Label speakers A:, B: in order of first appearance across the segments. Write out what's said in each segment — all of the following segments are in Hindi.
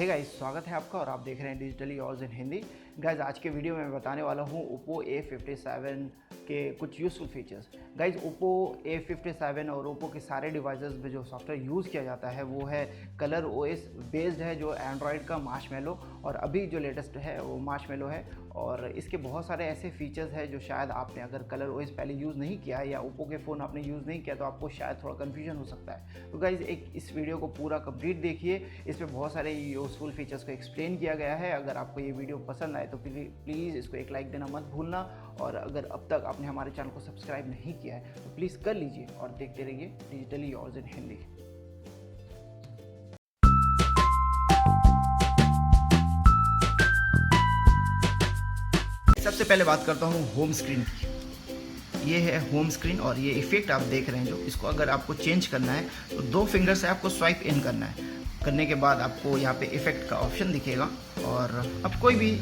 A: हे गाइस, स्वागत है आपका और आप देख रहे हैं डिजिटली योर्स इन हिंदी। गाइस, आज के वीडियो में मैं बताने वाला हूँ ओप्पो A57 के कुछ useful features. Guys, Oppo A57 और ओप्पो के सारे डिवाइसेस में जो सॉफ्टवेयर यूज़ किया जाता है वो है कलर OS बेस्ड है, जो एंड्रॉयड का मार्शमैलो, और अभी जो लेटेस्ट है वो मार्शमैलो है। और इसके बहुत सारे ऐसे फीचर्स हैं जो शायद आपने अगर कलर OS पहले यूज़ नहीं किया है या ओप्पो के फ़ोन आपने यूज़ नहीं किया तो आपको शायद थोड़ा कन्फ्यूजन हो सकता है। तो गाइस, एक इस वीडियो को पूरा कंप्लीट देखिए, इसमें बहुत सारे यूज़फुल फीचर्स को एक्सप्लेन किया गया है। अगर आपको ये वीडियो पसंद आए तो प्लीज़ इसको एक लाइक देना मत भूलना, और अगर अब तक आपने हमारे चैनल को सब्सक्राइब नहीं किया है तो प्लीज़ कर लीजिए और देखते रहिए डिजिटली योर्स इन हिंदी। सबसे पहले बात करता हूँ होम स्क्रीन की। ये है होम स्क्रीन और ये इफेक्ट आप देख रहे हैं, जो इसको अगर आपको चेंज करना है तो 2 फिंगर से आपको स्वाइप इन करना है। करने के बाद आपको यहाँ पे इफेक्ट का ऑप्शन दिखेगा और आप कोई भी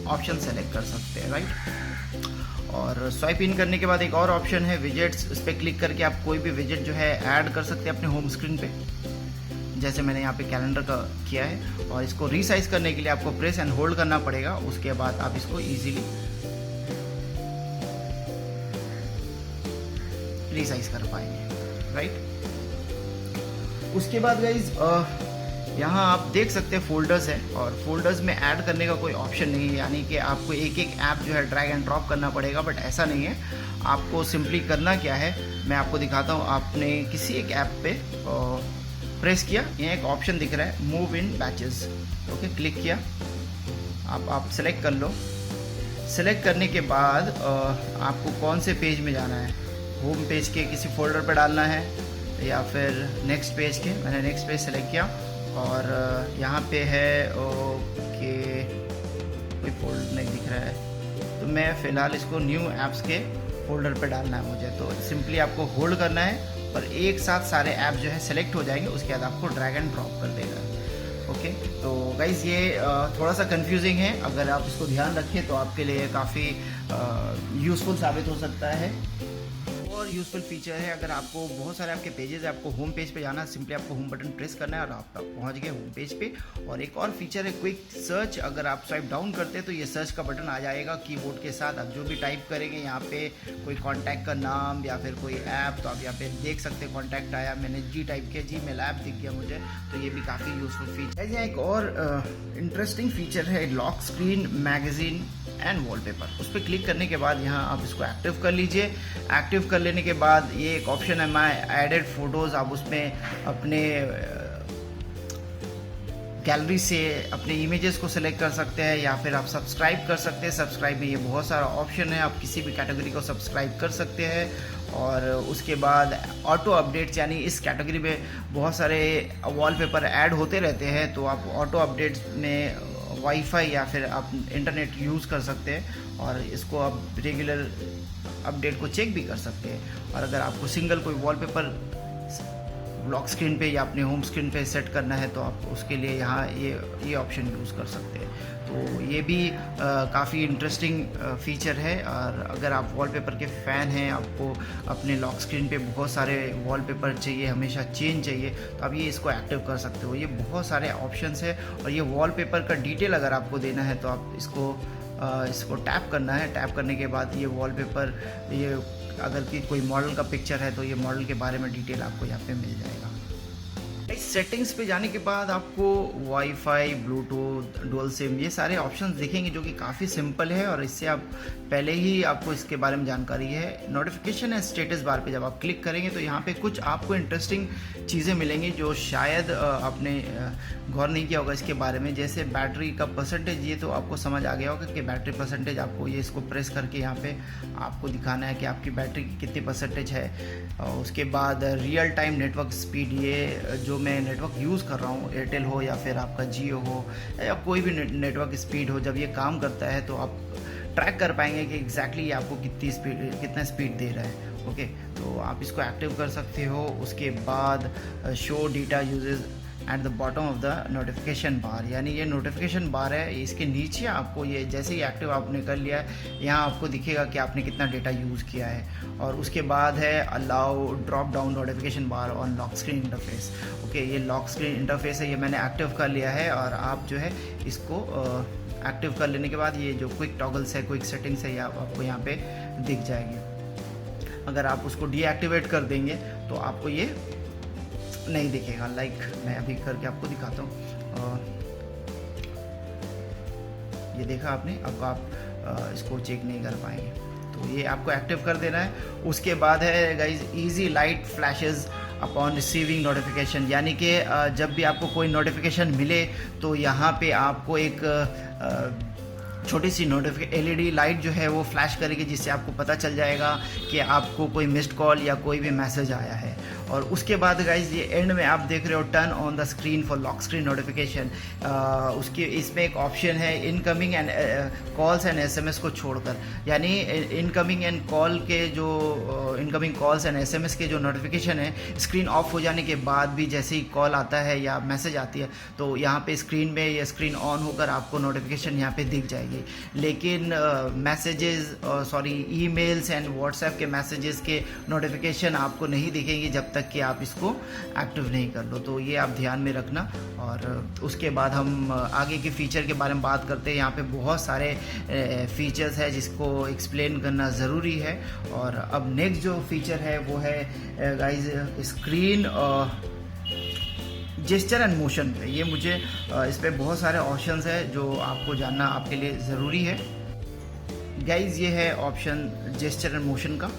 A: ऑप्शन सेलेक्ट कर सकते हैं, राइट। और स्वाइप इन करने के बाद एक और ऑप्शन है विजेट्स, उस पर क्लिक करके आप कोई भी विजेट जो है ऐड कर सकते हैं अपने होम स्क्रीन पे। जैसे मैंने यहाँ पे कैलेंडर का किया है, और इसको रीसाइज करने के लिए आपको प्रेस एंड होल्ड करना पड़ेगा। उसके बाद आप इसको इजीली रीसाइज कर पाएंगे, राइट। उसके बाद गाइज यहाँ आप देख सकते हैं फोल्डर्स है, और फोल्डर्स में ऐड करने का कोई ऑप्शन नहीं है, यानी कि आपको एक एक ऐप जो है ड्रैग एंड ड्रॉप करना पड़ेगा, बट ऐसा नहीं है। आपको सिंपली करना क्या है, मैं आपको दिखाता हूँ। आपने किसी एक ऐप पे प्रेस किया, यहाँ एक ऑप्शन दिख रहा है move in batches, okay, click किया। आप सेलेक्ट कर लो। सेलेक्ट करने के बाद आपको कौन से पेज में जाना है, होम पेज के किसी फोल्डर पे डालना है या फिर नेक्स्ट पेज के। मैंने नेक्स्ट पेज सेलेक्ट किया और यहाँ पे है ओके, कोई फोल्डर नहीं दिख रहा है, तो मैं फ़िलहाल इसको न्यू ऐप्स के फोल्डर पे डालना है मुझे। तो सिंपली आपको होल्ड करना है और एक साथ सारे ऐप जो है सेलेक्ट हो जाएंगे। उसके बाद आपको ड्रैग एंड ड्रॉप कर देगा, ओके। तो गाइज़, ये थोड़ा सा कंफ्यूजिंग है, अगर आप इसको ध्यान रखें तो आपके लिए काफ़ी यूज़फुल साबित हो सकता है। और यूज़फुल फीचर है, अगर आपको बहुत सारे आपके पेजेस है, आपको होम पेज पे जाना है, सिंपली आपको होम बटन प्रेस करना है और आप पहुंच गए होम पेज पे। और एक और फीचर है क्विक सर्च, अगर आप स्वाइप डाउन करते हैं तो ये सर्च का बटन आ जाएगा कीबोर्ड के साथ। आप जो भी टाइप करेंगे यहाँ पे, कोई कॉन्टैक्ट का नाम या फिर कोई ऐप, तो आप यहाँ पे देख सकते हैं कॉन्टैक्ट आया, मैंने जी टाइप किया, जी मेल ऐप दिख गया मुझे, तो ये भी काफ़ी यूज़फुल फीचर है। एक और इंटरेस्टिंग फीचर है lock screen, magazine and wallpaper. उस पर क्लिक करने के बाद यहाँ आप इसको एक्टिव कर लीजिए। एक्टिव कर लेने के बाद ये एक ऑप्शन है माय एडेड फोटोज़, आप उसमें अपने गैलरी से अपने इमेजेस को सिलेक्ट कर सकते हैं या फिर आप सब्सक्राइब कर सकते हैं। सब्सक्राइब में ये बहुत सारा ऑप्शन है, आप किसी भी कैटेगरी को सब्सक्राइब कर सकते हैं। और उसके बाद ऑटो अपडेट्स, यानी इस कैटेगरी में बहुत सारे वॉलपेपर ऐड होते रहते हैं, तो आप ऑटो अपडेट्स में वाईफाई या फिर आप इंटरनेट यूज़ कर सकते हैं और इसको आप रेगुलर अपडेट को चेक भी कर सकते हैं। और अगर आपको सिंगल कोई वॉलपेपर लॉक स्क्रीन पे या अपने होम स्क्रीन पे सेट करना है तो आप उसके लिए यहाँ ये ऑप्शन यूज़ कर सकते हैं। तो ये भी काफ़ी इंटरेस्टिंग फीचर है। और अगर आप वॉलपेपर के फ़ैन हैं, आपको अपने लॉक स्क्रीन पे बहुत सारे वॉलपेपर चाहिए, हमेशा चेंज चाहिए, तो आप ये इसको एक्टिव कर सकते हो। ये बहुत सारे ऑप्शंस है। और ये वॉलपेपर का डिटेल अगर आपको देना है तो आप इसको टैप करना है। टैप करने के बाद ये वॉलपेपर, ये अगर कि कोई मॉडल का पिक्चर है तो ये मॉडल के बारे में डिटेल आपको यहाँ पे मिल जाएगा। इस सेटिंग्स पे जाने के बाद आपको वाईफाई, ब्लूटूथ, डुअल सिम, ये सारे ऑप्शंस दिखेंगे, जो कि काफ़ी सिंपल है और इससे आप पहले ही आपको इसके बारे में जानकारी है। नोटिफिकेशन है स्टेटस बार पे जब आप क्लिक करेंगे तो यहाँ पे कुछ आपको इंटरेस्टिंग चीज़ें मिलेंगी जो शायद आपने गौर नहीं किया होगा इसके बारे में। जैसे बैटरी का परसेंटेज, ये तो आपको समझ आ गया होगा कि बैटरी परसेंटेज आपको ये इसको प्रेस करके यहाँ पे आपको दिखाना है कि आपकी बैटरी की कितनी परसेंटेज है। उसके बाद रियल टाइम नेटवर्क स्पीड, ये जो मैं नेटवर्क यूज़ कर रहा हूँ, एयरटेल हो या फिर आपका जियो हो या कोई भी नेटवर्क स्पीड हो, जब ये काम करता है तो आप ट्रैक कर पाएंगे कि एग्जैक्टली ये आपको कितना स्पीड दे रहा है, ओके। तो आप इसको एक्टिव कर सकते हो। उसके बाद show data usages, at the bottom of the notification bar, यानी ये नोटिफिकेशन बार है, इसके नीचे आपको ये जैसे ही एक्टिव आपने कर लिया है यहाँ आपको दिखेगा कि आपने कितना डेटा यूज़ किया है। और उसके बाद है allow drop down notification bar on lock screen interface. Okay, ये लॉक स्क्रीन इंटरफेस है, ये मैंने एक्टिव कर लिया है। और आप जो है इसको एक्टिव कर लेने के बाद ये जो क्विक टॉगल्स है, क्विक सेटिंग्स है, ये आपको यहाँ पे दिख जाएगी। अगर आप उसको डीएक्टिवेट कर देंगे तो आपको ये नहीं दिखेगा। लाइक मैं अभी करके आपको दिखाता हूँ। ये देखा आपने, अब आप इसको चेक नहीं कर पाएंगे, तो ये आपको एक्टिव कर देना है। उसके बाद है guys easy light flashes upon receiving notification, यानी कि जब भी आपको कोई नोटिफिकेशन मिले तो यहाँ पे आपको एक छोटी सी एलईडी लाइट जो है वो फ्लैश करेगी, जिससे आपको पता चल जाएगा कि आपको कोई मिस्ड कॉल या कोई भी मैसेज आया है। और उसके बाद गाइज ये एंड में आप देख रहे हो turn on the screen for lock screen notification. उसके इसमें एक ऑप्शन है incoming and calls and SMS को छोड़कर, यानी इनकमिंग एंड कॉल के जो इनकमिंग कॉल्स एंड एसएमएस के जो नोटिफिकेशन है, स्क्रीन ऑफ हो जाने के बाद भी जैसे ही कॉल आता है या मैसेज आती है तो यहाँ पे स्क्रीन में या स्क्रीन ऑन होकर आपको नोटिफिकेशन यहाँ पे दिख जाएगी। लेकिन मैसेजेस ईमेल्स एंड व्हाट्सएप के मैसेजेस के नोटिफिकेशन आपको नहीं दिखेंगे जब तक कि आप इसको एक्टिव नहीं कर लो। तो ये आप ध्यान में रखना। और उसके बाद हम आगे के फीचर के बारे में बात करते हैं। यहाँ पे बहुत सारे फीचर्स है जिसको एक्सप्लेन करना ज़रूरी है। और अब नेक्स्ट जो फीचर है वो है guys screen gesture and motion पे। ये मुझे इस पर बहुत सारे ऑप्शंस है जो आपको जानना आपके लिए ज़रूरी है। गाइस ये है ऑप्शन जेस्चर एंड मोशन का।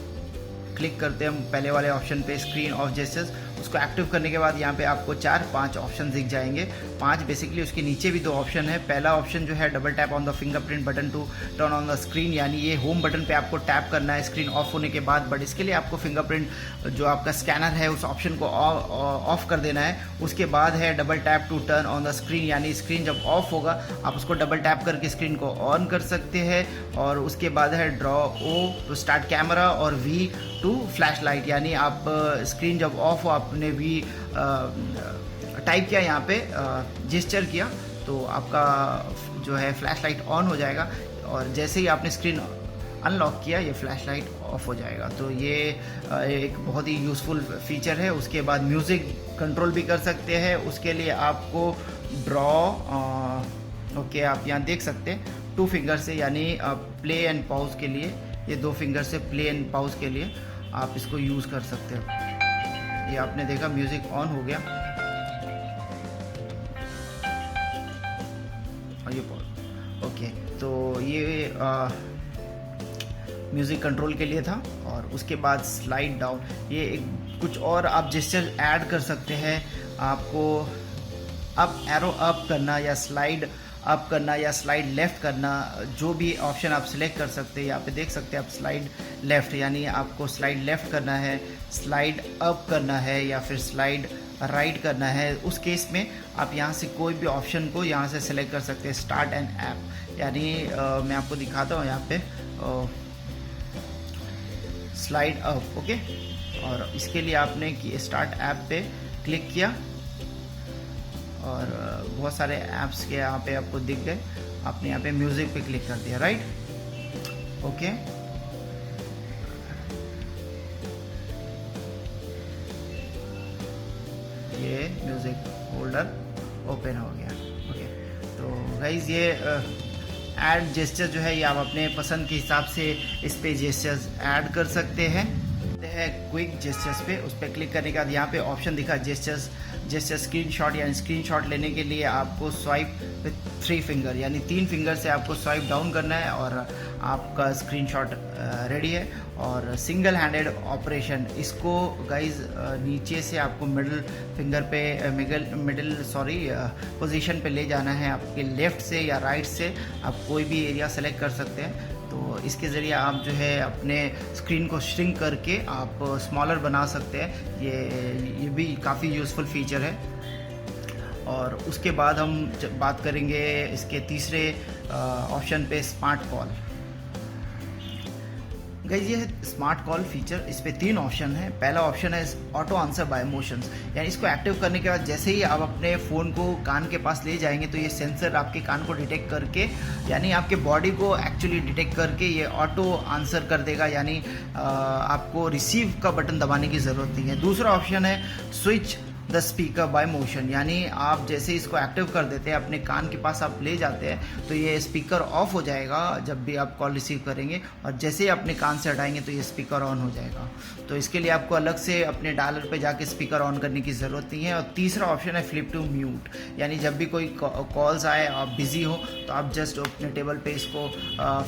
A: क्लिक करते हैं हम पहले वाले ऑप्शन पे, स्क्रीन ऑफ जेस्चर्स। उसको एक्टिव करने के बाद यहाँ पे आपको 4-5 ऑप्शन दिख जाएंगे। 5 बेसिकली, उसके नीचे भी 2 ऑप्शन है। पहला ऑप्शन जो है double tap on the fingerprint button to turn on the screen, यानी ये होम बटन पे आपको टैप करना है स्क्रीन ऑफ होने के बाद। बट इसके लिए आपको फिंगरप्रिंट जो आपका स्कैनर है उस ऑप्शन को ऑफ कर देना है। उसके बाद है double tap to turn on the screen, यानी स्क्रीन जब ऑफ होगा आप उसको डबल टैप करके स्क्रीन को ऑन कर सकते हैं। और उसके बाद है draw O to start camera और वी टू फ्लैश लाइट, यानी आप स्क्रीन जब ऑफ हो आपने भी टाइप किया यहाँ पे जेस्चर किया तो आपका जो है फ्लैश लाइट ऑन हो जाएगा। और जैसे ही आपने स्क्रीन अनलॉक किया ये फ्लैश लाइट ऑफ हो जाएगा। तो ये एक बहुत ही यूज़फुल फीचर है। उसके बाद म्यूज़िक कंट्रोल भी कर सकते हैं। उसके लिए आपको ड्रॉ ओके आप यहाँ देख सकते हैं 2 फिंगर से, यानी प्ले एंड पॉज के लिए ये 2 फिंगर से प्ले एंड पॉज के लिए आप इसको यूज़ कर सकते हो। ये आपने देखा म्यूज़िक ऑन हो गया और ये पॉज। ओके, तो ये म्यूज़िक कंट्रोल के लिए था। और उसके बाद स्लाइड डाउन, ये कुछ और आप जेस्चर ऐड कर सकते हैं। आपको अप एरो अप करना या स्लाइड अप करना या स्लाइड लेफ़्ट करना, जो भी ऑप्शन आप सिलेक्ट कर सकते हैं। यहाँ पे देख सकते हैं आप स्लाइड लेफ़्ट, यानी आपको स्लाइड लेफ़्ट करना है, स्लाइड अप करना है या फिर स्लाइड राइट करना है। उस केस में आप यहाँ से कोई भी ऑप्शन को यहाँ से सिलेक्ट कर सकते हैं। स्टार्ट एन ऐप, यानी मैं आपको दिखाता हूँ यहाँ पे स्लाइड अप। ओके, और इसके लिए आपने स्टार्ट ऐप पे क्लिक किया और बहुत सारे ऐप्स के यहाँ पे आपको दिख गए। आपने यहाँ पे म्यूज़िक पे क्लिक कर दिया, राइट। ओके, ये म्यूज़िक होल्डर ओपन हो गया। ओके, तो गाइज ये ऐड जेस्चर जो है ये आप अपने पसंद के हिसाब से इस पे जेस्चर्स ऐड कर सकते हैं। है क्विक जेस्चर्स पे, उस पर क्लिक करने के बाद यहाँ पे ऑप्शन दिखा जेस्चर स्क्रीनशॉट, यानी स्क्रीनशॉट लेने के लिए आपको स्वाइप विथ 3 फिंगर, यानी 3 फिंगर से आपको स्वाइप डाउन करना है और आपका स्क्रीनशॉट रेडी है। और सिंगल हैंडेड ऑपरेशन, इसको गाइज नीचे से आपको मिडिल फिंगर पे पोजीशन पे ले जाना है। आपके लेफ़्ट से या राइट से आप कोई भी एरिया सेलेक्ट कर सकते हैं। तो इसके ज़रिए आप जो है अपने स्क्रीन को श्रिंक करके आप स्मॉलर बना सकते हैं। ये भी काफ़ी यूज़फुल फीचर है। और उसके बाद हम बात करेंगे इसके तीसरे ऑप्शन पे, स्मार्ट कॉल। गाइस ये है स्मार्ट कॉल फीचर। इस पे 3 ऑप्शन है। पहला ऑप्शन है ऑटो आंसर बाय मोशंस, यानी इसको एक्टिव करने के बाद जैसे ही आप अपने फ़ोन को कान के पास ले जाएंगे तो ये सेंसर आपके कान को डिटेक्ट करके, यानी आपके बॉडी को एक्चुअली डिटेक्ट करके ये ऑटो आंसर कर देगा, यानी आपको रिसीव का बटन दबाने की ज़रूरत नहीं है। दूसरा ऑप्शन है switch the speaker bye motion, यानी आप जैसे इसको एक्टिव कर देते हैं, अपने कान के पास आप ले जाते हैं तो ये स्पीकर ऑफ हो जाएगा जब भी आप कॉल रिसीव करेंगे, और जैसे ही अपने कान से हटाएंगे तो ये स्पीकर ऑन हो जाएगा। तो इसके लिए आपको अलग से अपने डायलर पे जाके स्पीकर ऑन करने की ज़रूरत नहीं है। और तीसरा ऑप्शन है फ्लिप टू म्यूट, यानी जब भी कोई कॉल्स आए, आप बिज़ी हो तो आप जस्ट अपने टेबल पे इसको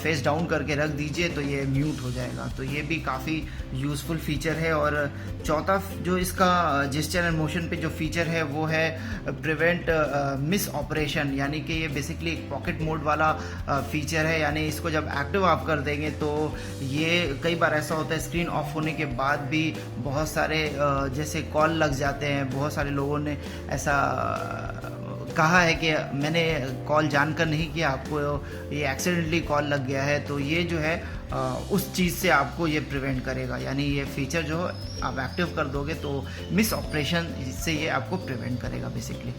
A: फेस डाउन करके रख दीजिए तो ये म्यूट हो जाएगा। तो ये भी काफ़ी यूज़फुल फीचर है। और चौथा जो इसका जेस्चर एंड मोशन जो फीचर है वो है प्रिवेंट मिस ऑपरेशन, यानी कि ये बेसिकली एक पॉकेट मोड वाला फीचर है। यानी इसको जब एक्टिव आप कर देंगे तो ये कई बार ऐसा होता है स्क्रीन ऑफ होने के बाद भी बहुत सारे जैसे कॉल लग जाते हैं। बहुत सारे लोगों ने ऐसा कहा है कि मैंने कॉल जानकर नहीं किया, आपको ये एक्सीडेंटली कॉल लग गया है। तो ये जो है उस चीज़ से आपको ये प्रिवेंट करेगा, यानी ये फीचर जो आप एक्टिव कर दोगे तो मिस ऑपरेशन से ये आपको प्रिवेंट करेगा बेसिकली।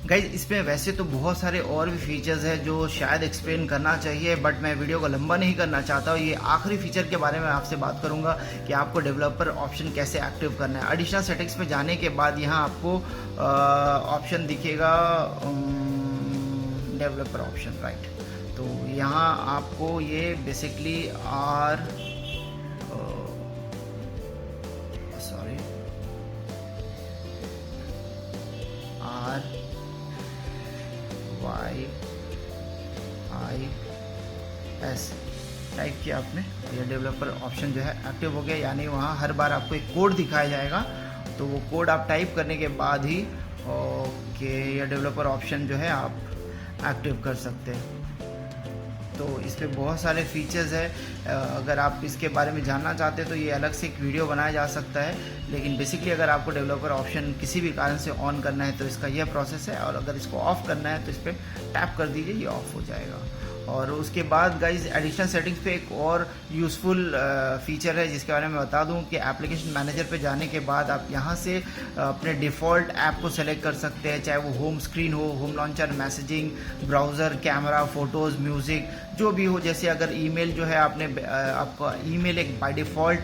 A: गाइज इसमें वैसे तो बहुत सारे और भी फीचर्स हैं जो शायद एक्सप्लेन करना चाहिए, बट मैं वीडियो को लंबा नहीं करना चाहता हूँ। ये आखिरी फीचर के बारे में आपसे बात करूँगा कि आपको डेवलपर ऑप्शन कैसे एक्टिव करना है। एडिशनल सेटिंग्स में जाने के बाद यहाँ आपको ऑप्शन दिखेगा डेवलपर ऑप्शन, राइट। तो यहाँ आपको ये बेसिकली RYIS टाइप किया आपने, ये डेवलपर ऑप्शन जो है एक्टिव हो गया। यानी वहाँ हर बार आपको एक कोड दिखाया जाएगा, तो वो कोड आप टाइप करने के बाद ही ये डेवलपर ऑप्शन जो है आप एक्टिव कर सकते हैं। तो इस पर बहुत सारे फीचर्स है। अगर आप इसके बारे में जानना चाहते हैं तो ये अलग से एक वीडियो बनाया जा सकता है, लेकिन बेसिकली अगर आपको डेवलपर ऑप्शन किसी भी कारण से ऑन करना है तो इसका यह प्रोसेस है, और अगर इसको ऑफ़ करना है तो इस पर टैप कर दीजिए, ये ऑफ हो जाएगा। और उसके बाद गाइज एडिशनल सेटिंग्स पे एक और यूज़फुल फीचर है जिसके बारे में बता दूं कि एप्लीकेशन मैनेजर पे जाने के बाद आप यहां से अपने डिफ़ॉल्ट ऐप को सेलेक्ट कर सकते हैं, चाहे वो होम स्क्रीन हो, home launcher, messaging, browser, camera, photos, music, जो भी हो। जैसे अगर ईमेल जो है आपका ईमेल एक बाय डिफ़ॉल्ट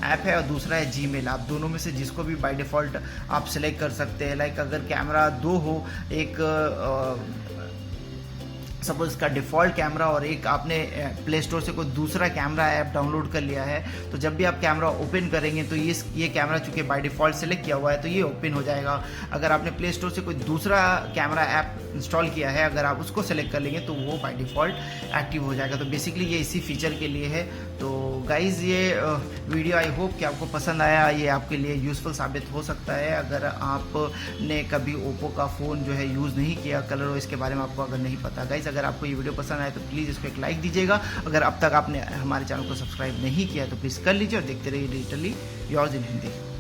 A: ऐप है और दूसरा है जीमेल, आप दोनों में से जिसको भी बाय डिफ़ॉल्ट आप सेलेक्ट कर सकते हैं। लाइक अगर कैमरा 2 हो, एक सपोज इसका डिफ़ॉल्ट कैमरा और एक आपने प्ले स्टोर से कोई दूसरा कैमरा ऐप डाउनलोड कर लिया है, तो जब भी आप कैमरा ओपन करेंगे तो ये कैमरा चूँकि बाय डिफ़ॉल्ट सेलेक्ट किया हुआ है तो ये ओपन हो जाएगा। अगर आपने प्ले स्टोर से कोई दूसरा कैमरा ऐप इंस्टॉल किया है, अगर आप उसको सेलेक्ट कर लेंगे तो वो बाय डिफ़ॉल्ट एक्टिव हो जाएगा। तो बेसिकली ये इसी फीचर के लिए है। तो गाइज़ ये वीडियो आई होप कि आपको पसंद आया, ये आपके लिए यूज़फुल साबित हो सकता है। अगर आपने कभी ओप्पो का फ़ोन जो है यूज़ नहीं किया, कलर और इसके बारे में आपको अगर नहीं पता, गाइज़ अगर आपको ये वीडियो पसंद आए तो प्लीज़ इसको एक लाइक दीजिएगा। अगर अब तक आपने हमारे चैनल को सब्सक्राइब नहीं किया तो प्लीज़ कर लीजिए और देखते रहिए डिजिटली योर्स इन हिंदी।